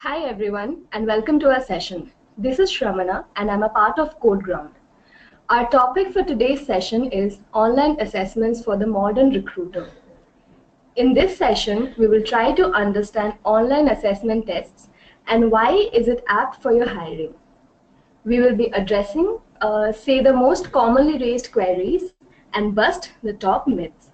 Hi everyone and welcome to our session. This is Shramana and I'm a part of CodeGround. Our topic for today's session is online assessments for the modern recruiter. In this session, we will try to understand online assessment tests and why is it apt for your hiring. We will be addressing, say, the most commonly raised queries and bust the top myths.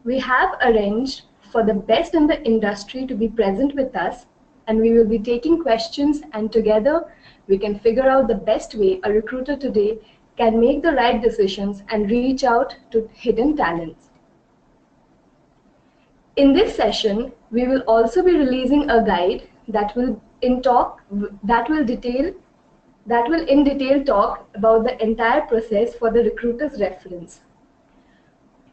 We have arranged for the best in the industry to be present with us, and we will be taking questions, and together we can figure out the best way a recruiter today can make the right decisions and reach out to hidden talents. In this session, we will also be releasing a guide that will in detail talk about the entire process for the recruiter's reference.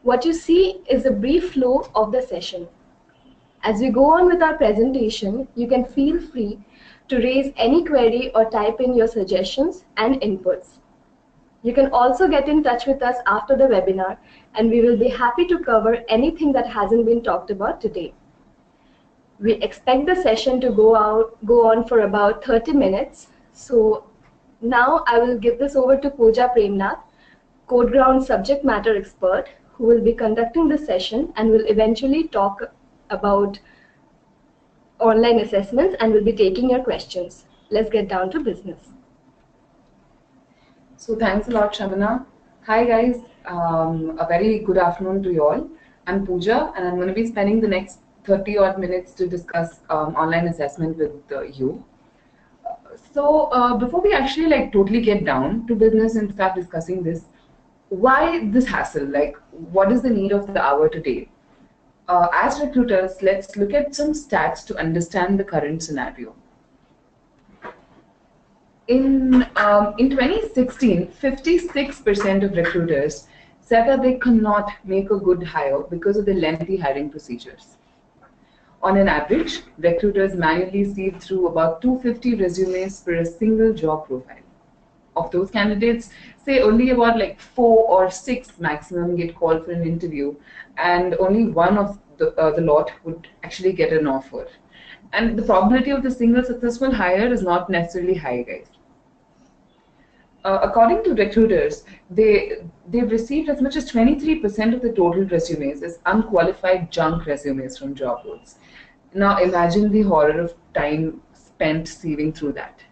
What you see is a brief flow of the session. As we go on with our presentation, you can feel free to raise any query or type in your suggestions and inputs. You can also get in touch with us after the webinar, and we will be happy to cover anything that hasn't been talked about today. We expect the session to go on for about 30 minutes. So now I will give this over to Pooja Premnath, CodeGround subject matter expert, who will be conducting the session and will eventually talk about online assessments and will be taking your questions. Let's get down to business. So thanks a lot, Shramana. Hi guys, a very good afternoon to you all. I'm Pooja and I'm going to be spending the next 30 odd minutes to discuss online assessment with you. So before we actually totally get down to business and start discussing this, why this hassle? What is the need of the hour today? As recruiters, let's look at some stats to understand the current scenario. In 2016, 56% of recruiters said that they cannot make a good hire because of the lengthy hiring procedures. On an average, recruiters manually sieve through about 250 resumes for a single job profile. Of those candidates, say only about 4 or 6 maximum get called for an interview, and only one of the lot would actually get an offer. And the probability of the single successful hire is not necessarily high, guys. According to recruiters, they've received as much as 23% of the total resumes as unqualified junk resumes from job boards. Now imagine the horror of time spent sieving through that.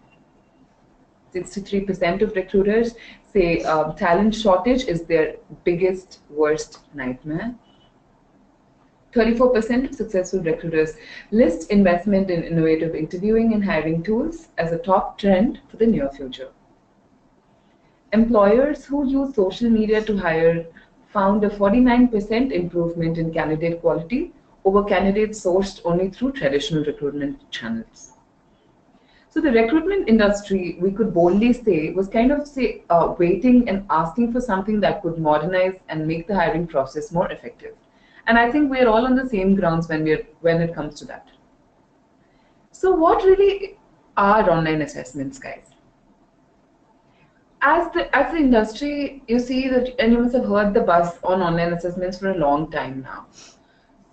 63% of recruiters say talent shortage is their biggest, worst nightmare. 34% of successful recruiters list investment in innovative interviewing and hiring tools as a top trend for the near future. Employers who use social media to hire found a 49% improvement in candidate quality over candidates sourced only through traditional recruitment channels. So the recruitment industry, we could boldly say, was waiting and asking for something that could modernize and make the hiring process more effective. And I think we're all on the same grounds when it comes to that. So what really are online assessments, guys? As the industry, you see that, and you must have heard the buzz on online assessments for a long time now.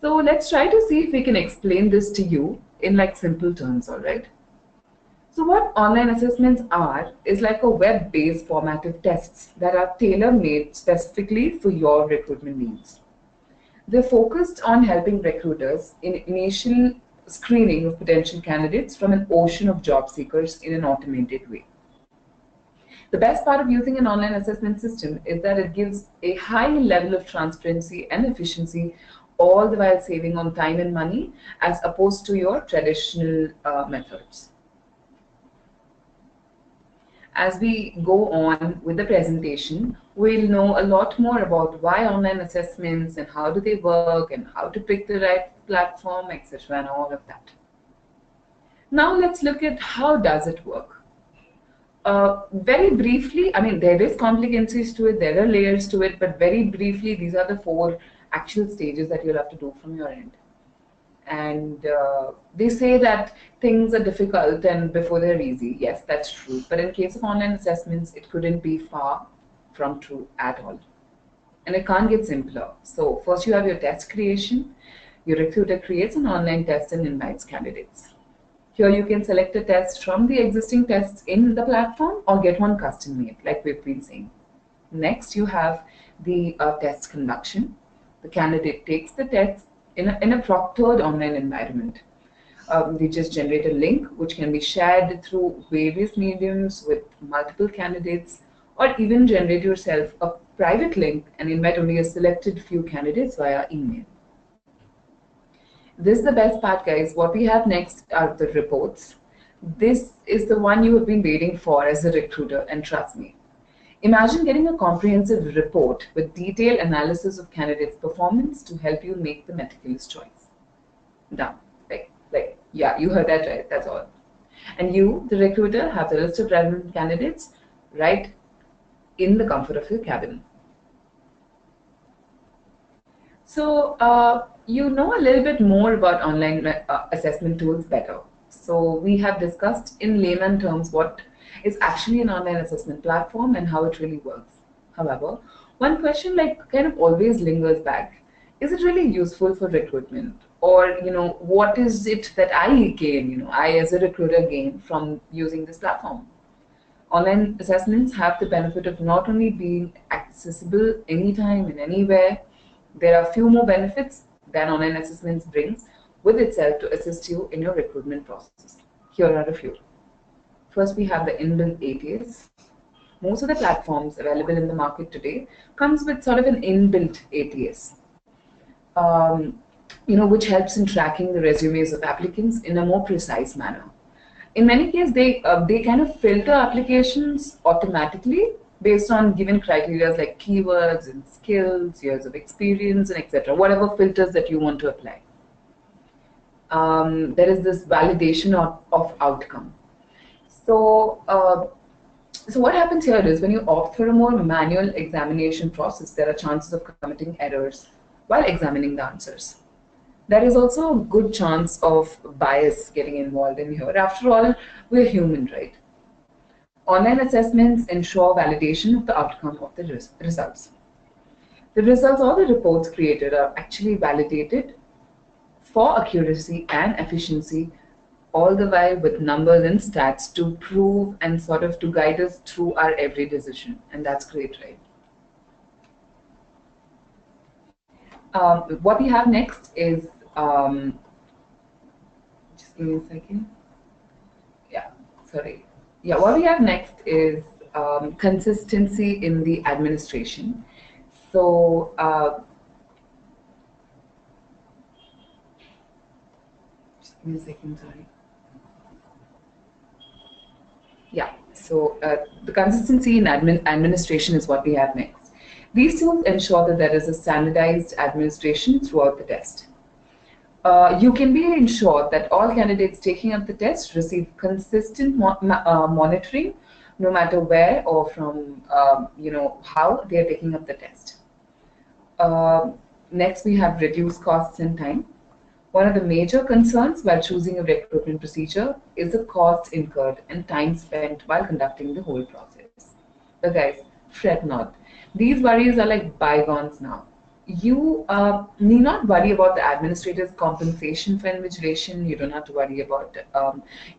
So let's try to see if we can explain this to you in simple terms, all right? So what online assessments are is like a web-based format of tests that are tailor-made specifically for your recruitment needs. They're focused on helping recruiters in initial screening of potential candidates from an ocean of job seekers in an automated way. The best part of using an online assessment system is that it gives a high level of transparency and efficiency, all the while saving on time and money as opposed to your traditional methods. As we go on with the presentation, we'll know a lot more about why online assessments and how do they work and how to pick the right platform, etc. and all of that. Now let's look at how does it work. Very briefly, there is complications to it, there are layers to it, but very briefly, these are the 4 actual stages that you'll have to do from your end. And they say that things are difficult and before they're easy. Yes, that's true. But in case of online assessments, it couldn't be far from true at all. And it can't get simpler. So first you have your test creation. Your recruiter creates an online test and invites candidates. Here you can select a test from the existing tests in the platform or get one custom made, like we've been saying. Next, you have the test conduction. The candidate takes the test in a proctored online environment. They just generate a link which can be shared through various mediums with multiple candidates, or even generate yourself a private link and invite only a selected few candidates via email. This is the best part, guys. What we have next are the reports. This is the one you have been waiting for as a recruiter, and trust me. Imagine getting a comprehensive report with detailed analysis of candidates' performance to help you make the meticulous choice. Done. Yeah, you heard that right. That's all. And you, the recruiter, have the list of relevant candidates right in the comfort of your cabin. So you know a little bit more about online assessment tools better. So we have discussed in layman terms what is actually an online assessment platform and how it really works. However, one question kind of always lingers back. Is it really useful for recruitment? Or, what is it that I gain, I as a recruiter gain from using this platform? Online assessments have the benefit of not only being accessible anytime and anywhere. There are few more benefits than online assessments brings with itself to assist you in your recruitment process. Here are a few. First, we have the inbuilt ATS. Most of the platforms available in the market today comes with sort of an inbuilt ATS, which helps in tracking the resumes of applicants in a more precise manner. In many cases, they kind of filter applications automatically based on given criteria like keywords and skills, years of experience, and etc. Whatever filters that you want to apply. There is this validation of outcome. So what happens here is when you opt for a more manual examination process, there are chances of committing errors while examining the answers. There is also a good chance of bias getting involved in here. After all, we're human, right? Online assessments ensure validation of the outcome of the results. The results or the reports created are actually validated for accuracy and efficiency, all the while with numbers and stats to prove and sort of to guide us through our every decision. And that's great, right? What we have next is, just give me a second. Yeah, sorry. Yeah, what we have next is consistency in the administration. So, just give me a second, sorry. Yeah, so the consistency in administration is what we have next. These tools ensure that there is a standardized administration throughout the test. You can be ensured that all candidates taking up the test receive consistent monitoring, no matter where or from how they are taking up the test. Next, we have reduced costs and time. One of the major concerns while choosing a recruitment procedure is the costs incurred and time spent while conducting the whole process. But guys, fret not. These worries are like bygones now. You need not worry about the administrator's compensation for invigilation. You don't have to worry about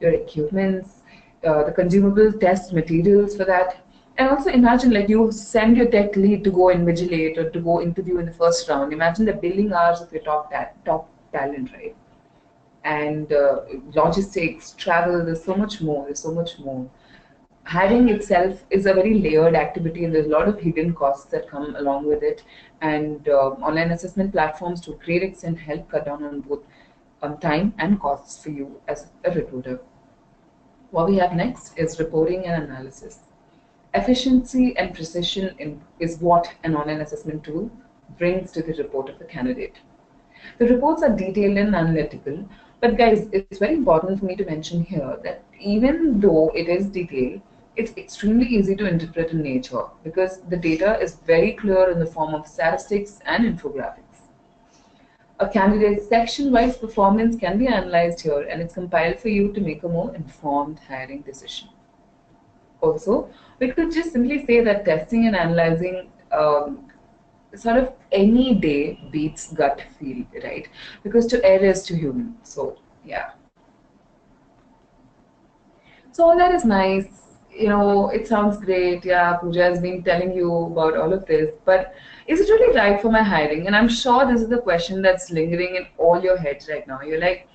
your equipments, the consumable test materials for that. And also imagine you send your tech lead to go invigilate or to go interview in the first round. Imagine the billing hours of your top talent, right? And logistics, travel, there's so much more. Hiring itself is a very layered activity, and there's a lot of hidden costs that come along with it. And online assessment platforms to a great extent help cut down on both time and costs for you as a recruiter. What we have next is reporting and analysis. Efficiency and precision is what an online assessment tool brings to the report of a candidate. The reports are detailed and analytical, but guys, it's very important for me to mention here that even though it is detailed, it's extremely easy to interpret in nature because the data is very clear in the form of statistics and infographics. A candidate's section-wise performance can be analyzed here, and it's compiled for you to make a more informed hiring decision. Also, we could just simply say that testing and analyzing sort of any day beats gut feel, right? Because to err is to human. So, yeah. So all that is nice. It sounds great. Yeah, Pooja has been telling you about all of this, but is it really right for my hiring? And I'm sure this is the question that's lingering in all your heads right now. You're like,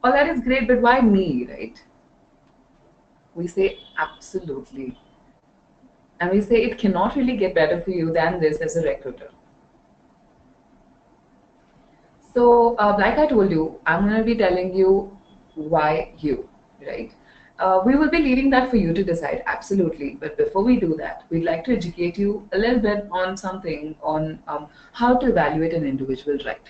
all that is great, but why me, right? We say absolutely. And we say it cannot really get better for you than this as a recruiter. So, like I told you, I'm going to be telling you why you, right? We will be leaving that for you to decide, absolutely. But before we do that, we'd like to educate you a little bit on something on how to evaluate an individual, right?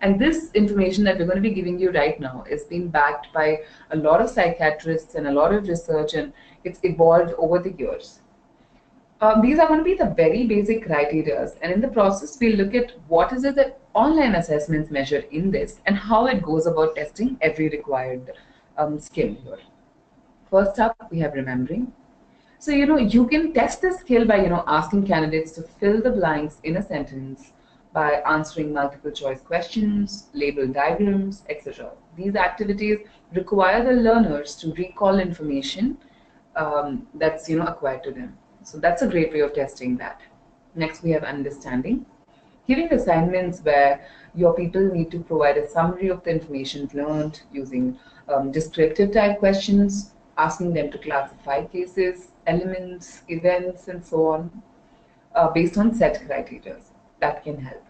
And this information that we're going to be giving you right now is being backed by a lot of psychiatrists and a lot of research, and it's evolved over the years. These are going to be the very basic criteria, and in the process, we'll look at what is it that online assessments measure in this and how it goes about testing every required skill here. First up, we have remembering. So, you can test this skill by, asking candidates to fill the blanks in a sentence by answering multiple choice questions, label diagrams, etc. These activities require the learners to recall information that's, acquired to them. So that's a great way of testing that. Next, we have understanding. Giving assignments where your people need to provide a summary of the information learned using descriptive type questions, asking them to classify cases, elements, events, and so on, based on set criteria. That can help.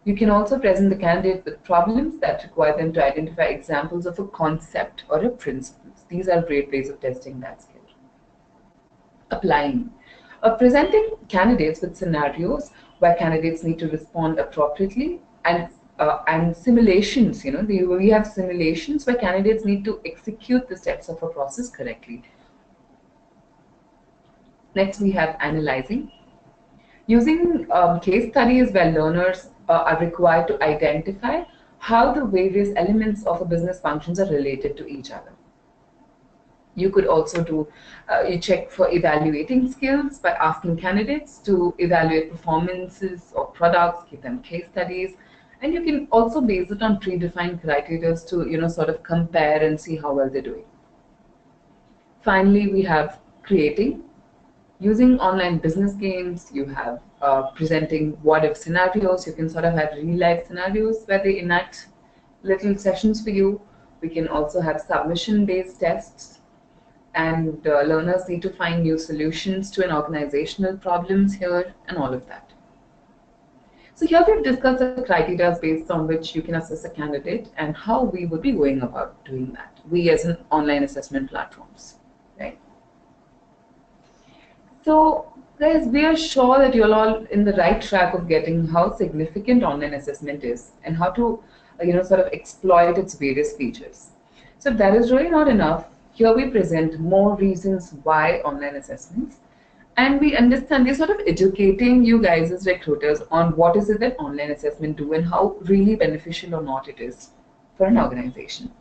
You can also present the candidate with problems that require them to identify examples of a concept or a principle. These are great ways of testing that skill. Applying. Presenting candidates with scenarios where candidates need to respond appropriately, and simulations. We have simulations where candidates need to execute the steps of a process correctly. Next, we have analyzing. Using case studies where learners are required to identify how the various elements of a business functions are related to each other. You could also do, you check for evaluating skills by asking candidates to evaluate performances or products, give them case studies, and you can also base it on predefined criteria to, sort of compare and see how well they're doing. Finally, we have creating. Using online business games, you have presenting what-if scenarios. You can sort of have real-life scenarios where they enact little sessions for you. We can also have submission-based tests, and learners need to find new solutions to an organizational problems here, and all of that. So here we've discussed the criteria based on which you can assess a candidate and how we would be going about doing that, we as an online assessment platforms, right? So guys, we are sure that you're all in the right track of getting how significant online assessment is and how to sort of exploit its various features. So if that is really not enough, here we present more reasons why online assessments, and we understand we're sort of educating you guys as recruiters on what is it that online assessment do and how really beneficial or not it is for an organization.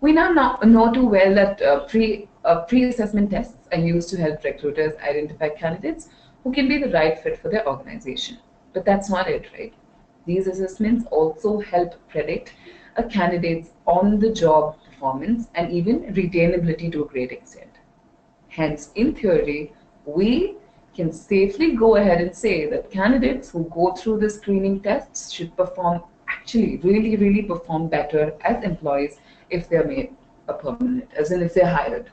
We now know too well that pre-assessment tests are used to help recruiters identify candidates who can be the right fit for their organization. But that's not it, right? These assessments also help predict a candidate's on-the-job performance and even retainability to a great extent. Hence, in theory, we can safely go ahead and say that candidates who go through the screening tests should perform, actually really, really perform better as employees if they're made a permanent, as in if they're hired.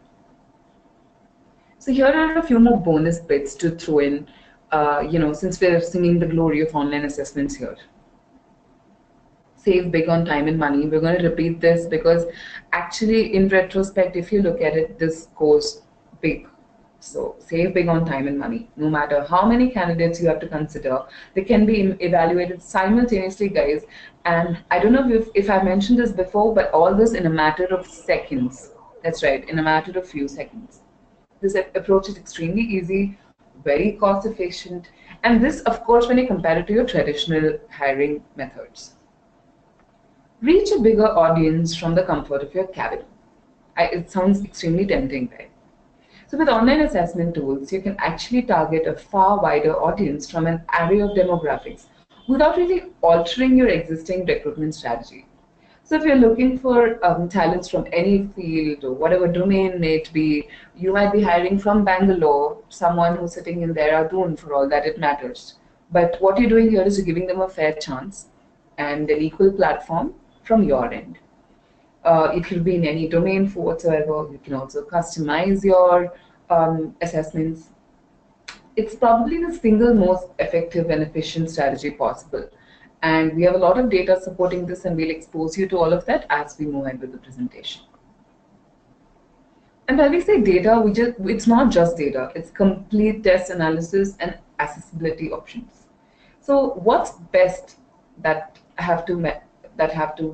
So here are a few more bonus bits to throw in, since we're singing the glory of online assessments here. Save big on time and money. We're going to repeat this because actually in retrospect, if you look at it, this goes big. So save big on time and money. No matter how many candidates you have to consider, they can be evaluated simultaneously, guys. And I don't know if I mentioned this before, but all this in a matter of seconds. That's right, in a matter of few seconds. This approach is extremely easy, very cost efficient, and this, of course, when you compare it to your traditional hiring methods. Reach a bigger audience from the comfort of your cabin. It sounds extremely tempting, right? So with online assessment tools, you can actually target a far wider audience from an array of demographics without really altering your existing recruitment strategy. So if you're looking for talents from any field or whatever domain may it be, you might be hiring from Bangalore, someone who's sitting in Dehradun for all that it matters. But what you're doing here is you're giving them a fair chance and an equal platform from your end. It could be in any domain for whatsoever. You can also customize your assessments. It's probably the single most effective and efficient strategy possible. And we have a lot of data supporting this, and we'll expose you to all of that as we move ahead with the presentation. And when we say data, it's not just data, it's complete test analysis and accessibility options. So what's best that have to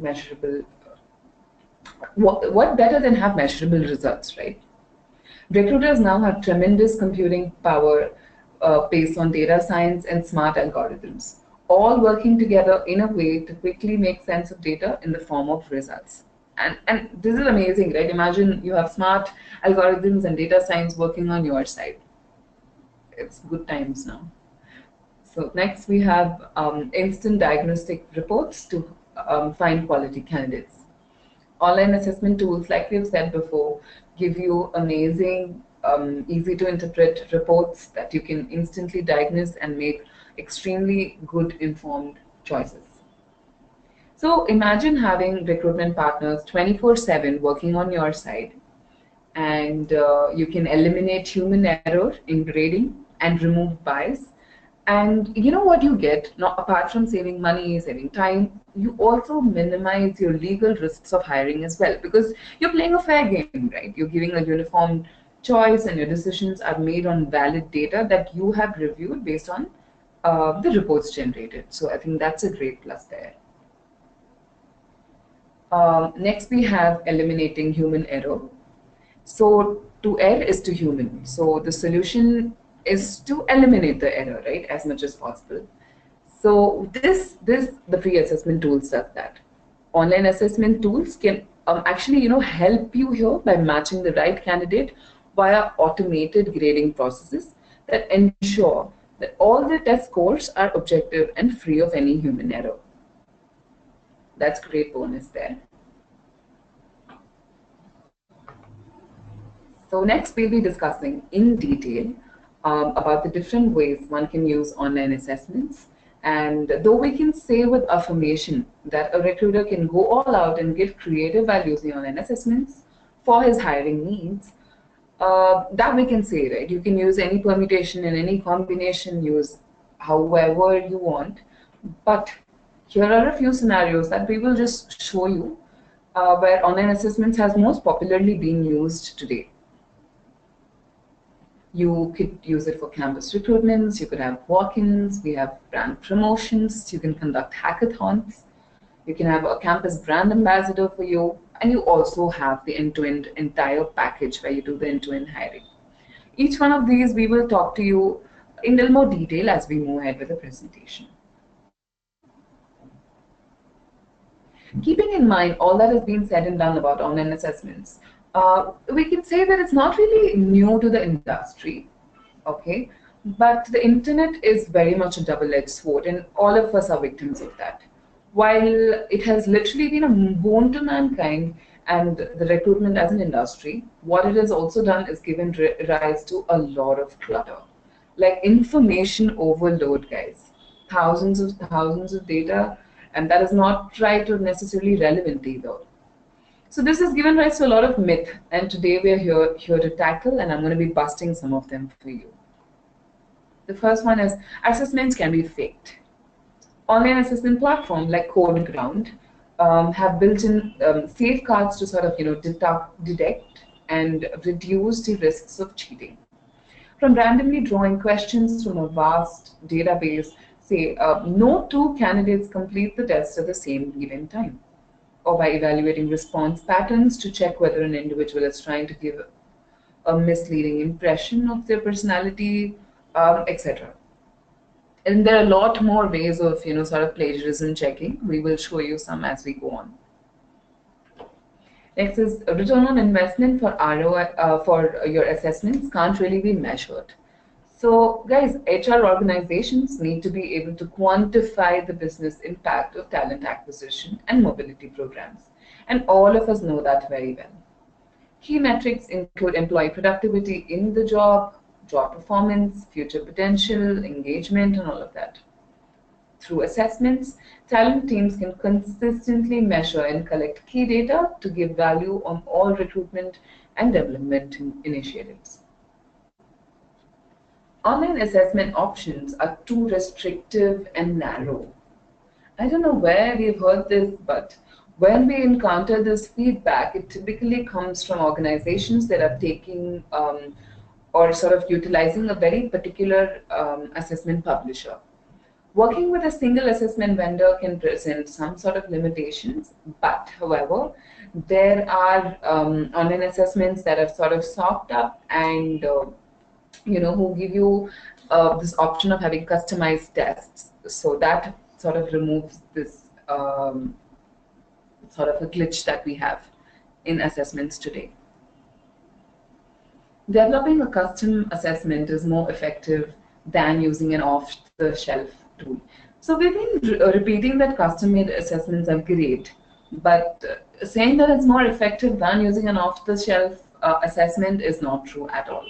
measurable, what better than have measurable results, right? Recruiters now have tremendous computing power based on data science and smart algorithms, all working together in a way to quickly make sense of data in the form of results. And this is amazing, right? Imagine you have smart algorithms and data science working on your side. It's good times now. So next we have instant diagnostic reports to find quality candidates. Online assessment tools, like we've said before, give you amazing, easy to interpret reports that you can instantly diagnose and make extremely good informed choices. So imagine having recruitment partners 24/7 working on your side, and you can eliminate human error in grading and remove bias. And you know what you get? Not apart from saving money, saving time, you also minimize your legal risks of hiring as well, because you're playing a fair game, right? You're giving a uniform choice, and your decisions are made on valid data that you have reviewed based on the reports generated. So I think that's a great plus there. Next, we have eliminating human error. So to err is to human. So the solution is to eliminate the error, right, as much as possible. So the pre-assessment tools does that. Online assessment tools can actually, help you here by matching the right candidate via automated grading processes that ensure that all the test scores are objective and free of any human error. That's great bonus there. So next we'll be discussing in detail about the different ways one can use online assessments. And though we can say with affirmation that a recruiter can go all out and get creative while using online assessments for his hiring needs, that we can say, right? You can use any permutation and any combination, use however you want. But here are a few scenarios that we will just show you where online assessments has most popularly been used today. You could use it for campus recruitments, you could have walk-ins, we have brand promotions, you can conduct hackathons, you can have a campus brand ambassador for you, and you also have the end-to-end entire package where you do the end-to-end hiring. Each one of these we will talk to you in a little more detail as we move ahead with the presentation. Keeping in mind all that has been said and done about online assessments, we can say that it's not really new to the industry, okay? But the internet is very much a double-edged sword, and all of us are victims of that. While it has literally been a boon to mankind and the recruitment as an industry, what it has also done is given rise to a lot of clutter. Like information overload, guys. Thousands of data, and that is not right or necessarily relevant either. So this has given rise to a lot of myth, and today we are here to tackle, and I'm going to be busting some of them for you. The first one is assessments can be faked. Online assessment platforms like CodeGround have built-in safeguards to sort of detect and reduce the risks of cheating. From randomly drawing questions from a vast database, say no two candidates complete the test at the same given time, or by evaluating response patterns to check whether an individual is trying to give a misleading impression of their personality, etc. And there are a lot more ways of sort of plagiarism checking. We will show you some as we go on. Next is return on investment for ROI for your assessments can't really be measured. So guys, HR organizations need to be able to quantify the business impact of talent acquisition and mobility programs. And all of us know that very well. Key metrics include employee productivity in the job performance, future potential, engagement, and all of that. Through assessments, talent teams can consistently measure and collect key data to give value on all recruitment and development initiatives. Online assessment options are too restrictive and narrow. I don't know where we've heard this, but when we encounter this feedback, it typically comes from organizations that are taking or sort of utilizing a very particular assessment publisher. Working with a single assessment vendor can present some sort of limitations, but however, there are online assessments that are sort of socked up and who give you this option of having customized tests. So that sort of removes this sort of a glitch that we have in assessments today. Developing a custom assessment is more effective than using an off-the-shelf tool. So we've been repeating that custom-made assessments are great, but saying that it's more effective than using an off-the-shelf assessment is not true at all.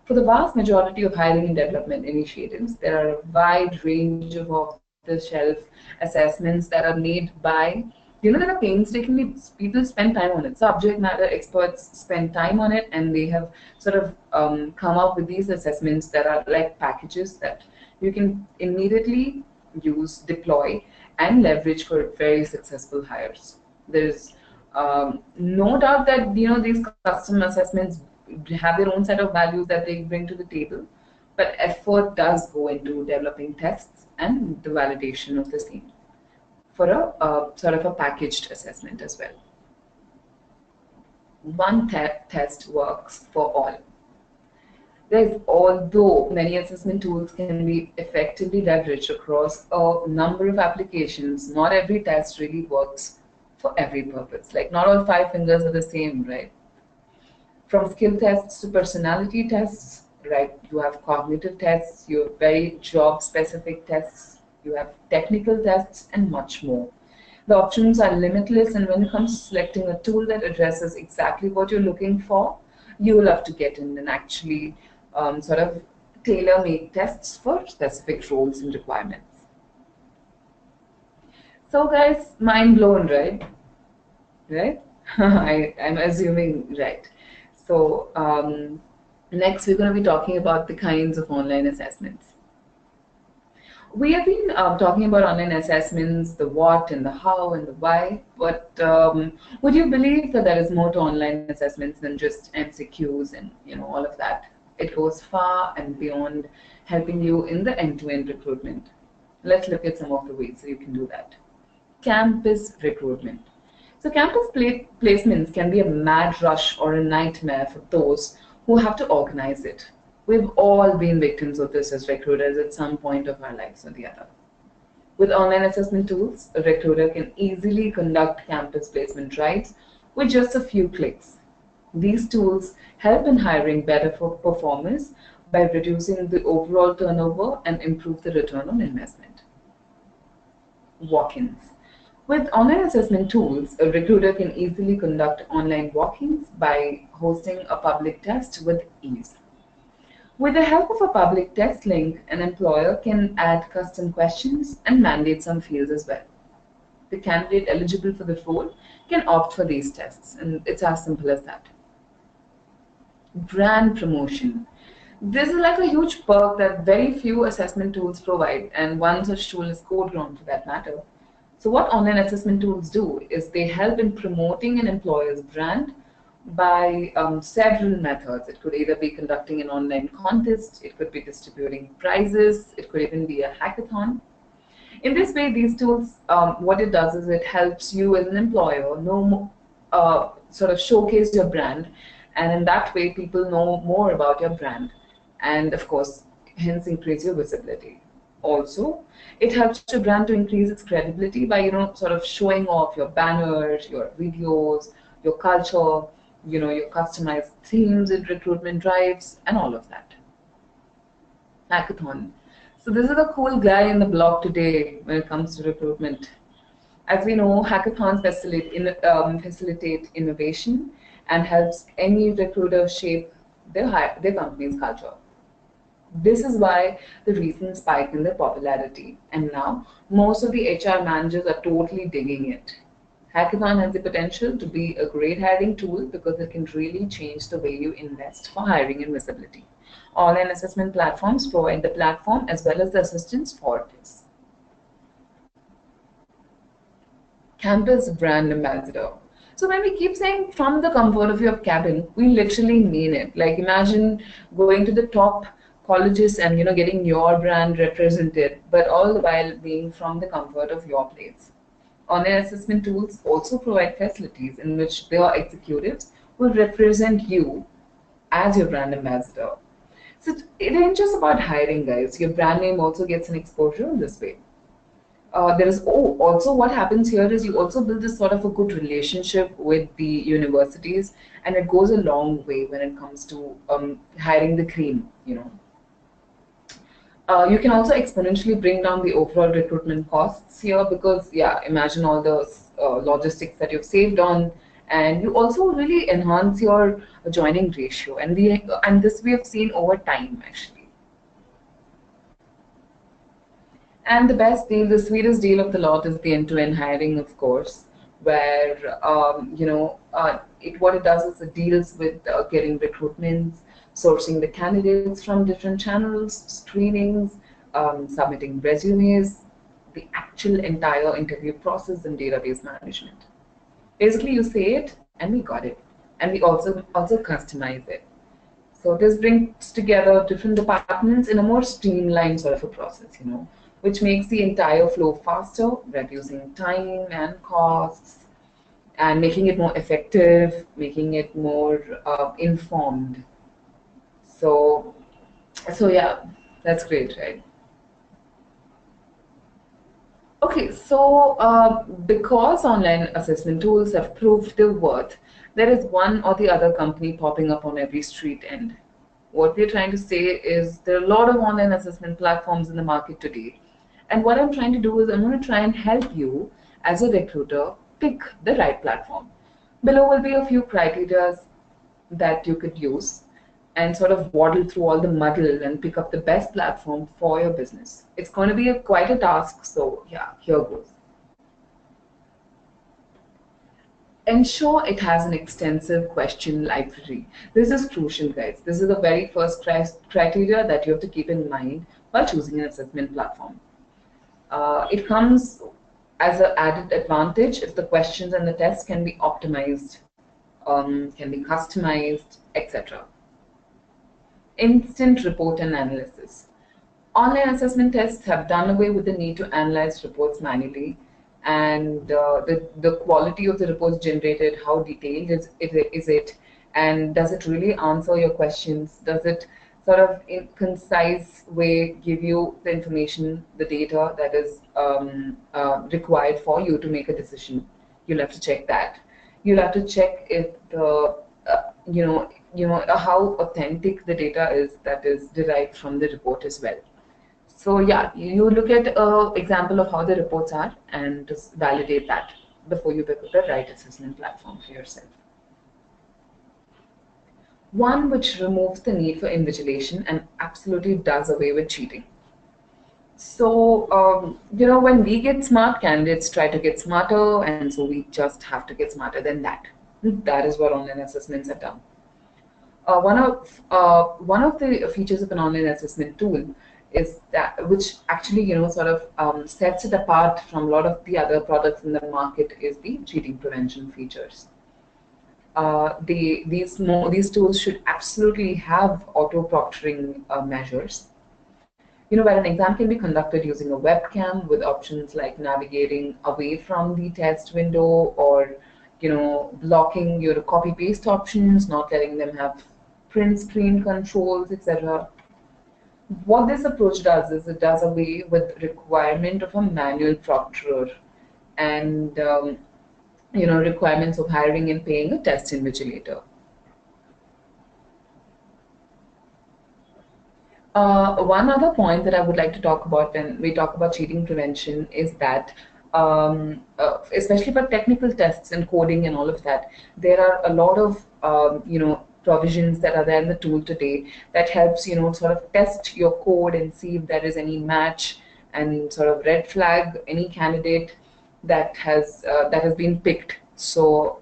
For the vast majority of hiring and development initiatives, there are a wide range of off-the-shelf assessments that are made by, that are painstakingly, people spend time on it. Subject matter experts spend time on it, and they have sort of come up with these assessments that are like packages that you can immediately use, deploy, and leverage for very successful hires. There's no doubt that these custom assessments have their own set of values that they bring to the table, but effort does go into developing tests and the validation of the same for a sort of a packaged assessment as well. One test works for all. Guys, although many assessment tools can be effectively leveraged across a number of applications, not every test really works for every purpose. Like, not all 5 fingers are the same, right? From skill tests to personality tests, right? You have cognitive tests, you have very job-specific tests, you have technical tests, and much more. The options are limitless, and when it comes to selecting a tool that addresses exactly what you're looking for, you will have to get in and actually sort of tailor-make tests for specific roles and requirements. So guys, mind blown, right? Right? I'm assuming right. So next we're going to be talking about the kinds of online assessments. We have been talking about online assessments, the what and the how and the why, but would you believe that there is more to online assessments than just MCQs and all of that? It goes far and beyond helping you in the end-to-end recruitment. Let's look at some of the ways so you can do that. Campus recruitment. So campus placements can be a mad rush or a nightmare for those who have to organize it. We've all been victims of this as recruiters at some point of our lives or the other. With online assessment tools, a recruiter can easily conduct campus placement drives with just a few clicks. These tools help in hiring better performers by reducing the overall turnover and improve the return on investment. Walk-ins. With online assessment tools, a recruiter can easily conduct online walk-ins by hosting a public test with ease. With the help of a public test link, an employer can add custom questions and mandate some fields as well. The candidate eligible for the role can opt for these tests, and it's as simple as that. Brand promotion. This is like a huge perk that very few assessment tools provide, and one such tool is CodeGround for that matter. So what online assessment tools do is they help in promoting an employer's brand by several methods. It could either be conducting an online contest, it could be distributing prizes, it could even be a hackathon. In this way, these tools, what it does is it helps you as an employer sort of showcase your brand, and in that way, people know more about your brand, and of course, hence increase your visibility. Also, it helps your brand to increase its credibility by sort of showing off your banners, your videos, your culture, your customized themes in recruitment drives, and all of that. hackathon. So this is a cool guy in the block today when it comes to recruitment. As we know, hackathons facilitate innovation and helps any recruiter shape their company's culture. This is why the recent spike in their popularity. And now, most of the HR managers are totally digging it. Hackathon has the potential to be a great hiring tool because it can really change the way you invest for hiring and visibility. Online assessment platforms provide the platform as well as the assistance for this. Campus brand ambassador. So when we keep saying from the comfort of your cabin, we literally mean it. Like imagine going to the top colleges and getting your brand represented, but all the while being from the comfort of your place. Online assessment tools also provide facilities in which their executives will represent you as your brand ambassador. So it ain't just about hiring, guys. Your brand name also gets an exposure in this way. Also what happens here is you also build this sort of a good relationship with the universities, and it goes a long way when it comes to hiring the cream. You can also exponentially bring down the overall recruitment costs here because, yeah, imagine all the logistics that you've saved on, and you also really enhance your joining ratio. And this we have seen over time actually. And the best deal, the sweetest deal of the lot, is the end-to-end hiring, of course, where what it does is it deals with getting recruitments, sourcing the candidates from different channels, screenings, submitting resumes, the actual entire interview process and database management. Basically, you say it and we got it, and we also customize it. So this brings together different departments in a more streamlined sort of a process, which makes the entire flow faster, reducing time and costs, and making it more effective, making it more informed. So yeah, that's great, right? Okay, so because online assessment tools have proved their worth, there is one or the other company popping up on every street end. What we're trying to say is there are a lot of online assessment platforms in the market today. And what I'm trying to do is I'm going to try and help you as a recruiter pick the right platform. Below will be a few criteria that you could use and sort of waddle through all the muddle and pick up the best platform for your business. It's going to be quite a task, so yeah, here goes. Ensure it has an extensive question library. This is crucial, guys. This is the very first criteria that you have to keep in mind while choosing an assessment platform. It comes as an added advantage if the questions and the tests can be optimized, can be customized, etc. Instant report and analysis. Online assessment tests have done away with the need to analyze reports manually, and the quality of the reports generated, how detailed is it, and does it really answer your questions? Does it sort of in concise way give you the information, the data that is required for you to make a decision? You'll have to check that. You'll have to check if the how authentic the data is that is derived from the report as well. So yeah, you look at an example of how the reports are and just validate that before you pick up the right assessment platform for yourself. One which removes the need for invigilation and absolutely does away with cheating. So, when we get smart, candidates try to get smarter, and so we just have to get smarter than that. That is what online assessments have done. One of the features of an online assessment tool is that, which actually sort of sets it apart from a lot of the other products in the market, is the cheating prevention features. These tools should absolutely have auto proctoring measures. Where an exam can be conducted using a webcam with options like navigating away from the test window, or blocking your copy paste options, not letting them have print screen controls, etc. What this approach does is it does away with requirement of a manual proctorer and requirements of hiring and paying a test invigilator. One other point that I would like to talk about when we talk about cheating prevention is that, especially for technical tests and coding and all of that, there are a lot of provisions that are there in the tool today that helps sort of test your code and see if there is any match and sort of red flag any candidate that has been picked. So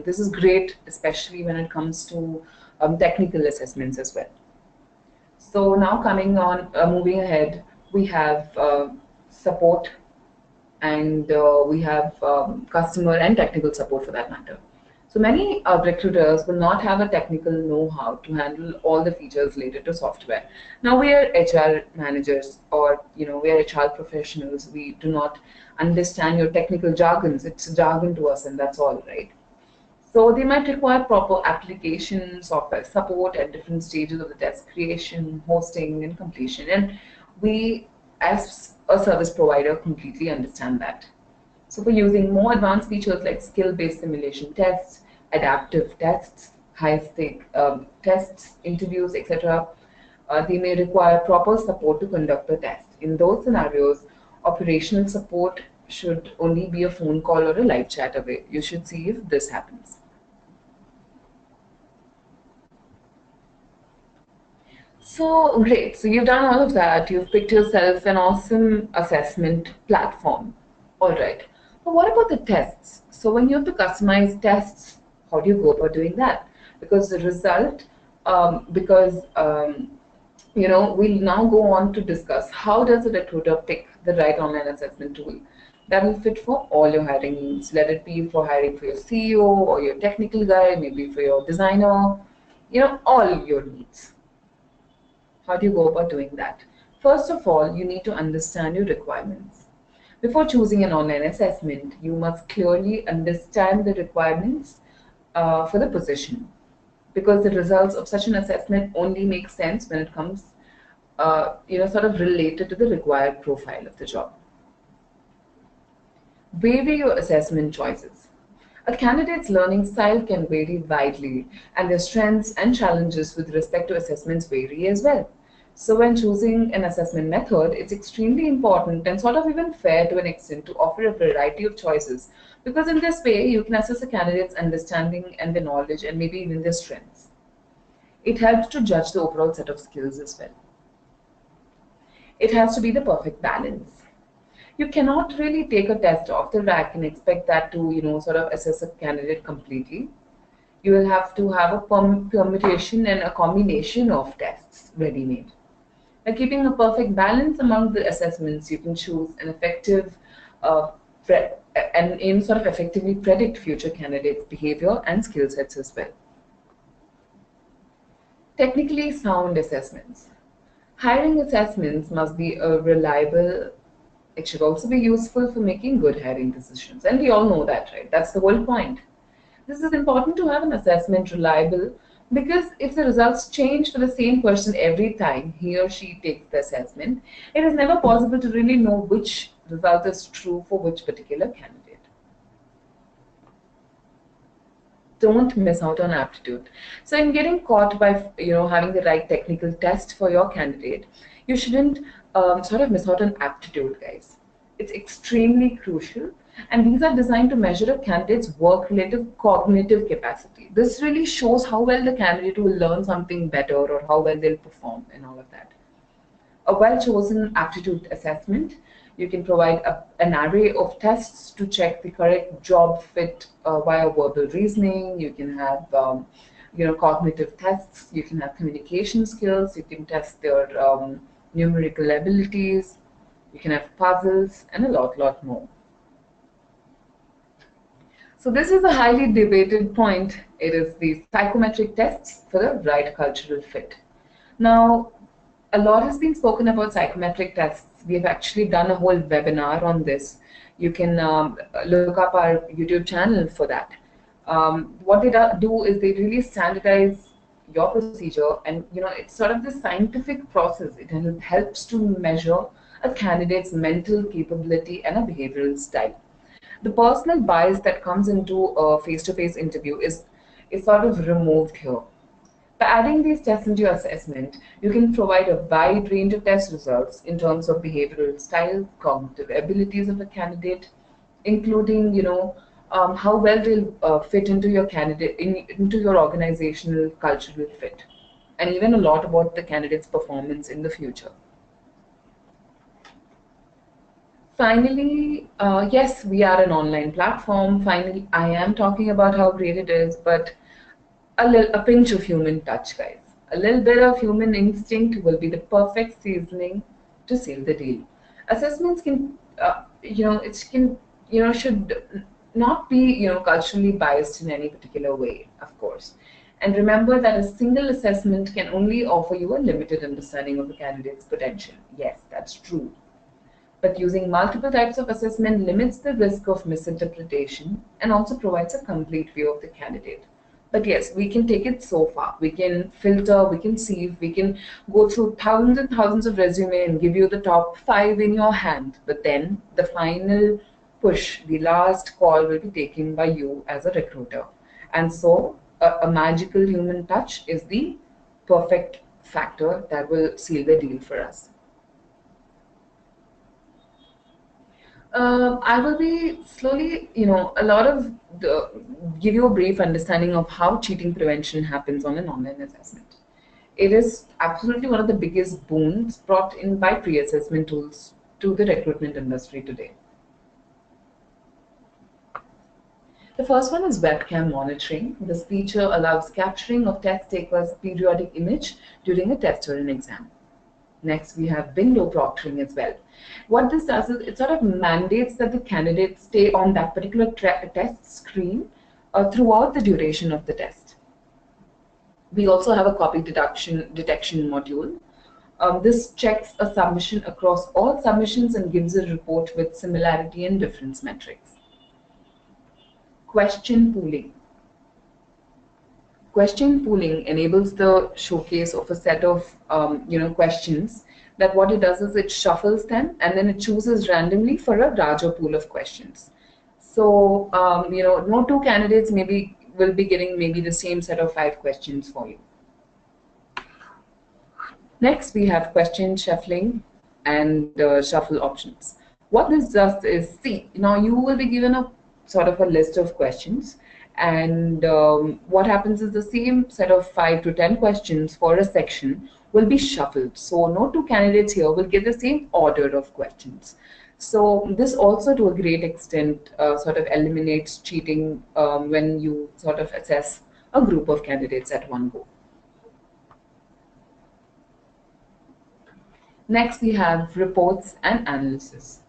this is great, especially when it comes to technical assessments as well. So now coming on, moving ahead, we have support and we have customer and technical support for that matter. So many recruiters will not have a technical know-how to handle all the features related to software. Now we are HR managers, or we are HR professionals. We do not understand your technical jargons. It's a jargon to us, and that's all, right? So they might require proper application software support at different stages of the test creation, hosting, and completion. And we, as a service provider, completely understand that. So for using more advanced features like skill-based simulation tests, adaptive tests, high-stake tests, interviews, etc., they may require proper support to conduct the test. In those scenarios, operational support should only be a phone call or a live chat away. You should see if this happens. So great. So you've done all of that. You've picked yourself an awesome assessment platform. All right. But what about the tests? So when you have to customize tests, how do you go about doing that? Because the result, we'll now go on to discuss how does a recruiter pick the right online assessment tool that will fit for all your hiring needs. Let it be for hiring for your CEO or your technical guy, maybe for your designer, all your needs. How do you go about doing that? First of all, you need to understand your requirements. Before choosing an online assessment, you must clearly understand the requirements for the position, because the results of such an assessment only make sense when it comes, sort of related to the required profile of the job. Vary your assessment choices. A candidate's learning style can vary widely, and their strengths and challenges with respect to assessments vary as well. So when choosing an assessment method, it's extremely important and sort of even fair to an extent to offer a variety of choices, because in this way you can assess a candidate's understanding and their knowledge and maybe even their strengths. It helps to judge the overall set of skills as well. It has to be the perfect balance. You cannot really take a test off the rack and expect that to, sort of assess a candidate completely. You will have to have a permutation and a combination of tests ready-made. By keeping a perfect balance among the assessments, you can choose an effective and aim sort of effectively predict future candidates' behavior and skill sets as well. Technically sound assessments. Hiring assessments must be reliable. It should also be useful for making good hiring decisions. And we all know that, right? That's the whole point. This is important to have an assessment reliable, because if the results change for the same person every time he or she takes the assessment, it is never possible to really know which result is true for which particular candidate. Don't miss out on aptitude. So in getting caught by having the right technical test for your candidate, you shouldn't sort of miss out on aptitude, guys. It's extremely crucial, and these are designed to measure a candidate's work-related cognitive capacity. This really shows how well the candidate will learn something better or how well they'll perform and all of that. A well-chosen aptitude assessment, you can provide an array of tests to check the correct job fit via verbal reasoning. You can have cognitive tests. You can have communication skills. You can test their numerical abilities. You can have puzzles and a lot more. So this is a highly debated point. It is the psychometric tests for the right cultural fit. Now, a lot has been spoken about psychometric tests. We have actually done a whole webinar on this. You can look up our YouTube channel for that. What they do is they really standardize your procedure, and it's sort of the scientific process. It helps to measure a candidate's mental capability and a behavioral style. The personal bias that comes into a face-to-face interview is sort of removed here. adding these tests into your assessment, you can provide a wide range of test results in terms of behavioral style, cognitive abilities of a candidate, including, how well they'll fit into your into your organizational cultural fit, and even a lot about the candidate's performance in the future. Finally, yes, we are an online platform. Finally, I am talking about how great it is, but a pinch of human touch, guys. A little bit of human instinct will be the perfect seasoning to seal the deal. Assessments can, it can, should not be, culturally biased in any particular way, of course. And remember that a single assessment can only offer you a limited understanding of the candidate's potential. Yes, that's true. But using multiple types of assessment limits the risk of misinterpretation and also provides a complete view of the candidate. But yes, we can take it so far. We can filter, we can sieve, we can go through thousands and thousands of resumes and give you the top 5 in your hand. But then the final push, the last call will be taken by you as a recruiter. And so a magical human touch is the perfect factor that will seal the deal for us. I will be slowly, give you a brief understanding of how cheating prevention happens on an online assessment. It is absolutely one of the biggest boons brought in by pre-assessment tools to the recruitment industry today. The first one is webcam monitoring. This feature allows capturing of test takers' periodic image during a test or an exam. Next, we have window proctoring as well. What this does is it sort of mandates that the candidates stay on that particular test screen throughout the duration of the test. We also have a copy detection module. This checks a submission across all submissions and gives a report with similarity and difference metrics. Question pooling. Question pooling enables the showcase of a set of questions that what it does is it shuffles them and then it chooses randomly for a larger pool of questions. So no two candidates will be getting maybe the same set of 5 questions for you. Next, we have question shuffling and shuffle options. What this does is, now you will be given a sort of a list of questions. And what happens is the same set of 5 to 10 questions for a section will be shuffled. So no two candidates here will get the same order of questions. So this also to a great extent sort of eliminates cheating when you sort of assess a group of candidates at one go. Next, we have reports and analysis.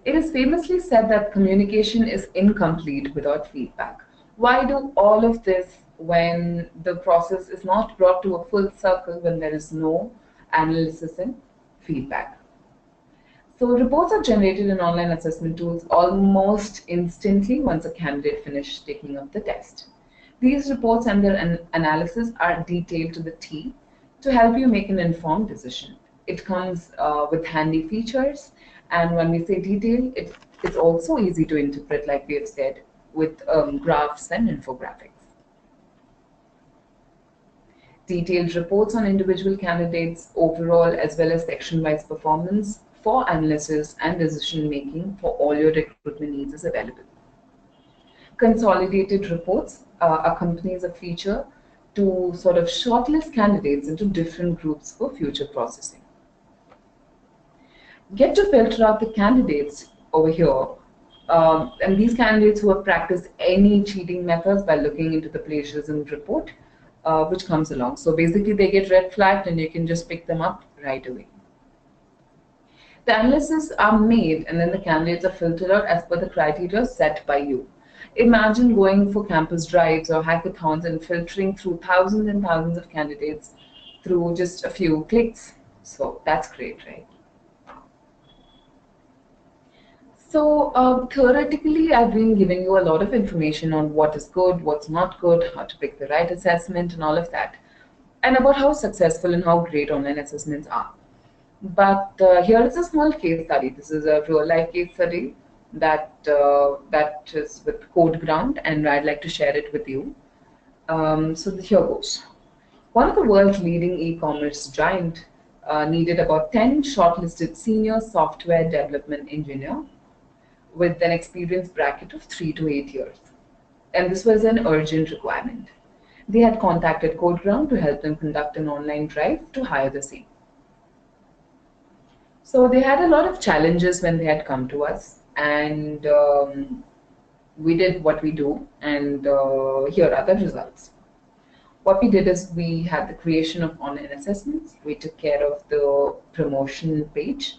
It is famously said that communication is incomplete without feedback. Why do all of this when the process is not brought to a full circle, when there is no analysis and feedback? So reports are generated in online assessment tools almost instantly once a candidate finishes taking up the test. These reports and their analysis are detailed to the T to help you make an informed decision. It comes with handy features, and when we say detail, it's also easy to interpret, like we have said, with graphs and infographics. Detailed reports on individual candidates overall as well as section-wise performance for analysis and decision making for all your recruitment needs is available. Consolidated reports accompanies a feature to sort of shortlist candidates into different groups for future processing. Get to filter out the candidates over here. And these candidates who have practiced any cheating methods by looking into the plagiarism report, which comes along. So basically they get red flagged and you can just pick them up right away. The analysis are made and then the candidates are filtered out as per the criteria set by you. Imagine going for campus drives or hackathons and filtering through thousands and thousands of candidates through just a few clicks. So that's great, right? So theoretically, I've been giving you a lot of information on what is good, what's not good, how to pick the right assessment and all of that, and about how successful and how great online assessments are. But here is a small case study. This is a real life case study that is with CodeGround, and I'd like to share it with you. So here goes. One of the world's leading e-commerce giant needed about 10 shortlisted senior software development engineer with an experience bracket of 3 to 8 years. And this was an urgent requirement. They had contacted CodeGround to help them conduct an online drive to hire the same. So they had a lot of challenges when they had come to us, and we did what we do, and here are the results. What we did is we had the creation of online assessments. We took care of the promotion page.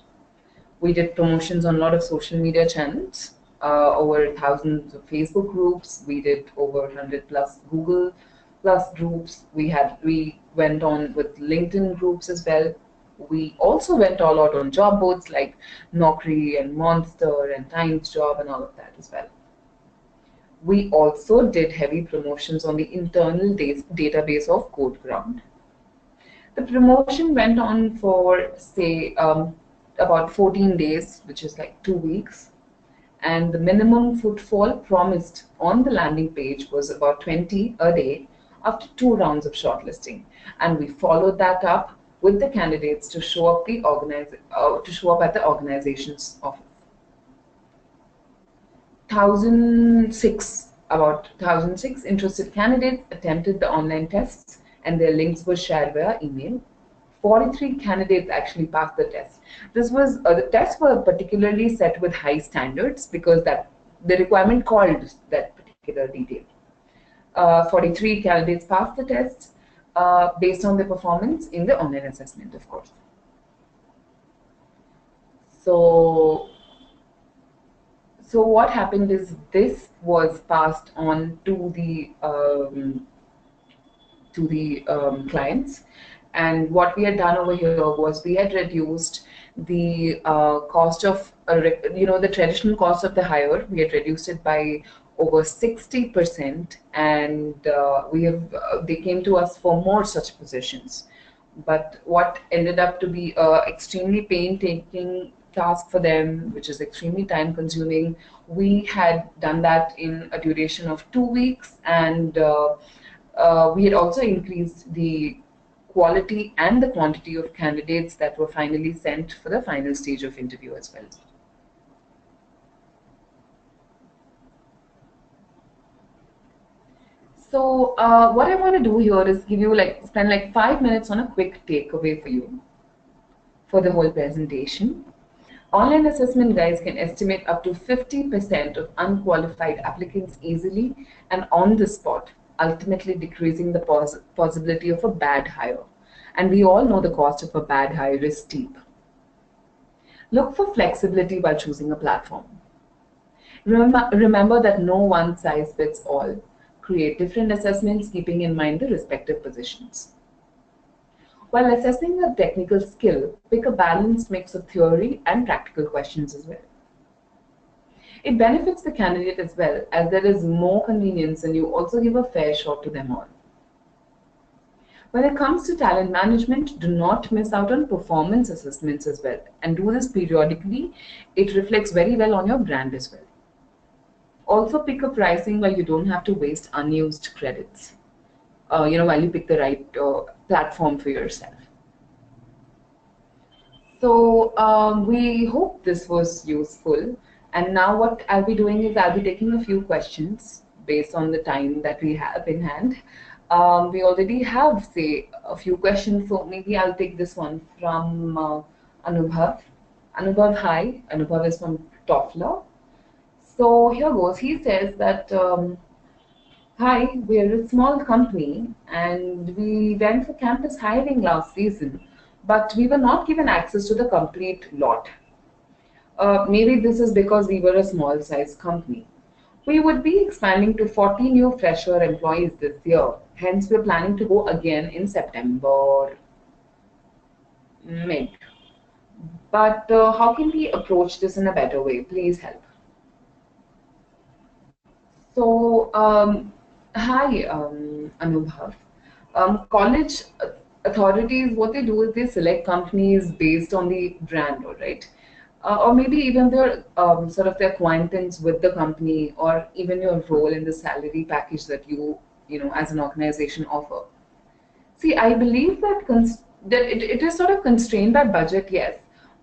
We did promotions on a lot of social media channels, over thousands of Facebook groups. We did over 100 plus Google plus groups. We went on with LinkedIn groups as well. We also went all out on job boards like Naukri and Monster and Times Job and all of that as well. We also did heavy promotions on the internal database of CodeGround. The promotion went on for, say, about 14 days, which is like 2 weeks. And the minimum footfall promised on the landing page was about 20 a day after 2 rounds of shortlisting. And we followed that up with the candidates to show up at the organization's office. About 1,006 interested candidates attempted the online tests, and their links were shared via email. 43 candidates actually passed the test. The tests were particularly set with high standards because the requirement called that particular detail. 43 candidates passed the test based on their performance in the online assessment, of course. So what happened is this was passed on to the clients, and what we had done over here was we had reduced the cost of the traditional cost of the hire. We had reduced it by over 60%, and they came to us for more such positions. But what ended up to be extremely painstaking task for them, which is extremely time consuming, we had done that in a duration of 2 weeks, and we had also increased the quality and the quantity of candidates that were finally sent for the final stage of interview as well. So what I want to do here is give you spend 5 minutes on a quick takeaway for you for the whole presentation. Online assessment guys can estimate up to 50% of unqualified applicants easily and on the spot, ultimately decreasing the possibility of a bad hire. And we all know the cost of a bad hire is steep. Look for flexibility while choosing a platform. Remember that no one size fits all. Create different assessments, keeping in mind the respective positions. While assessing a technical skill, pick a balanced mix of theory and practical questions as well. It benefits the candidate as well, as there is more convenience and you also give a fair shot to them all. When it comes to talent management, do not miss out on performance assessments as well, and do this periodically. It reflects very well on your brand as well. Also pick a pricing where you don't have to waste unused credits, while you pick the right platform for yourself. So we hope this was useful. And now what I'll be doing is I'll be taking a few questions based on the time that we have in hand. We already have, say, a few questions, so maybe I'll take this one from Anubhav. Anubhav, hi. Anubhav is from Toffler. So here goes. He says that, hi, we're a small company and we went for campus hiring last season, but we were not given access to the complete lot. Maybe this is because we were a small size company. We would be expanding to 40 new fresher employees this year. Hence, we're planning to go again in September, mid. But how can we approach this in a better way? Please help. So, hi, Anubhav. College authorities, what they do is they select companies based on the brand, all right? Or maybe even their sort of their acquaintance with the company, or even your role in the salary package that you as an organization offer. See, I believe that it is sort of constrained by budget, yes,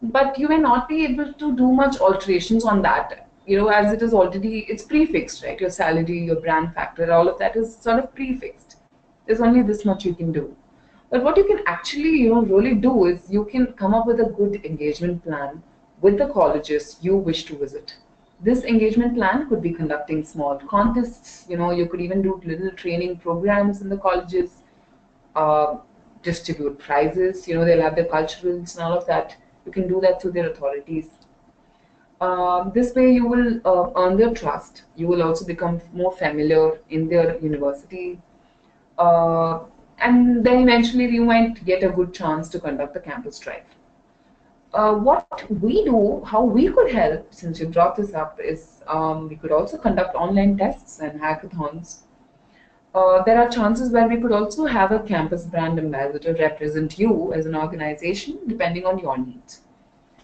but you may not be able to do much alterations on that. As it is already, it's prefixed, right? Your salary, your brand factor, all of that is sort of prefixed. There's only this much you can do. But what you can actually, really do is you can come up with a good engagement plan with the colleges you wish to visit. This engagement plan could be conducting small contests. You could even do little training programs in the colleges, uh, distribute prizes. They'll have their culturals and all of that. You can do that through their authorities. This way, you will earn their trust. You will also become more familiar in their university. Uh, and then eventually, you might get a good chance to conduct the campus drive. What we do, how we could help, since you brought this up, is we could also conduct online tests and hackathons. There are chances where we could also have a campus brand ambassador represent you as an organization, depending on your needs.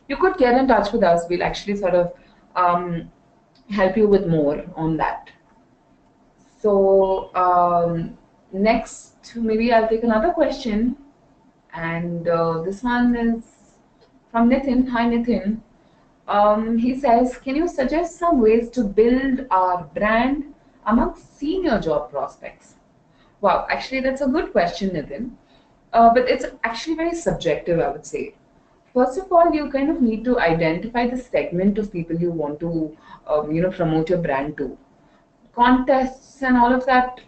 You could get in touch with us. We'll actually sort of help you with more on that. So next, maybe I'll take another question. And this one is from Nitin. Hi, Nitin. He says, can you suggest some ways to build our brand amongst senior job prospects? Wow, actually, that's a good question, Nitin. But it's actually very subjective, I would say. First of all, you kind of need to identify the segment of people you want to, promote your brand to. Contests and all of that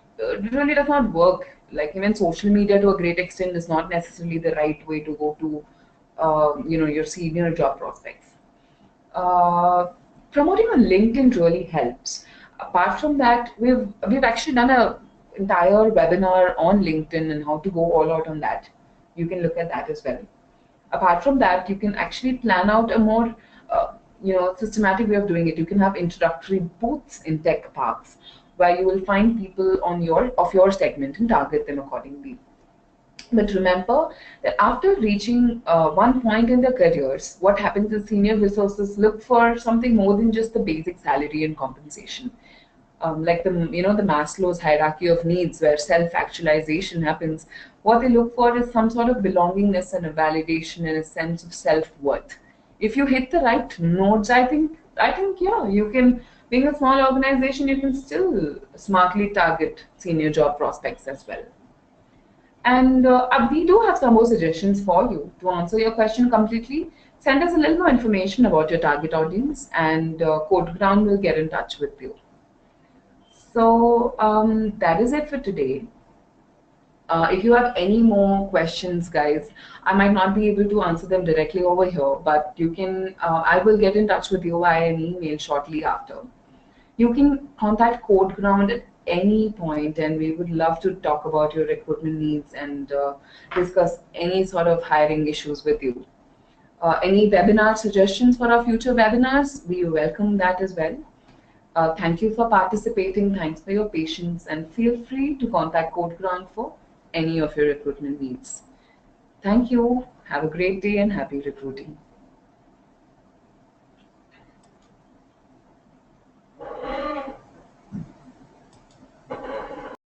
really does not work. Like even social media, to a great extent, is not necessarily the right way to go to, your senior job prospects. Promoting on LinkedIn really helps. Apart from that, we've actually done a entire webinar on LinkedIn and how to go all out on that. You can look at that as well. Apart from that, you can actually plan out a more systematic way of doing it. You can have introductory booths in tech parks where you will find people of your segment and target them accordingly. But remember that after reaching one point in their careers, what happens is senior resources look for something more than just the basic salary and compensation. Like the Maslow's hierarchy of needs, where self-actualization happens. What they look for is some sort of belongingness and a validation and a sense of self-worth. If you hit the right nodes, I think yeah, you can. Being a small organization, you can still smartly target senior job prospects as well. And we do have some more suggestions for you to answer your question completely. Send us a little more information about your target audience, and CodeGround will get in touch with you. So that is it for today. If you have any more questions, guys, I might not be able to answer them directly over here, but you can. I will get in touch with you via an email shortly after. You can contact CodeGround at any point, and we would love to talk about your recruitment needs and discuss any sort of hiring issues with you. Any webinar suggestions for our future webinars, we welcome that as well. Thank you for participating. Thanks for your patience, and feel free to contact CodeGround for any of your recruitment needs. Thank you. Have a great day and happy recruiting.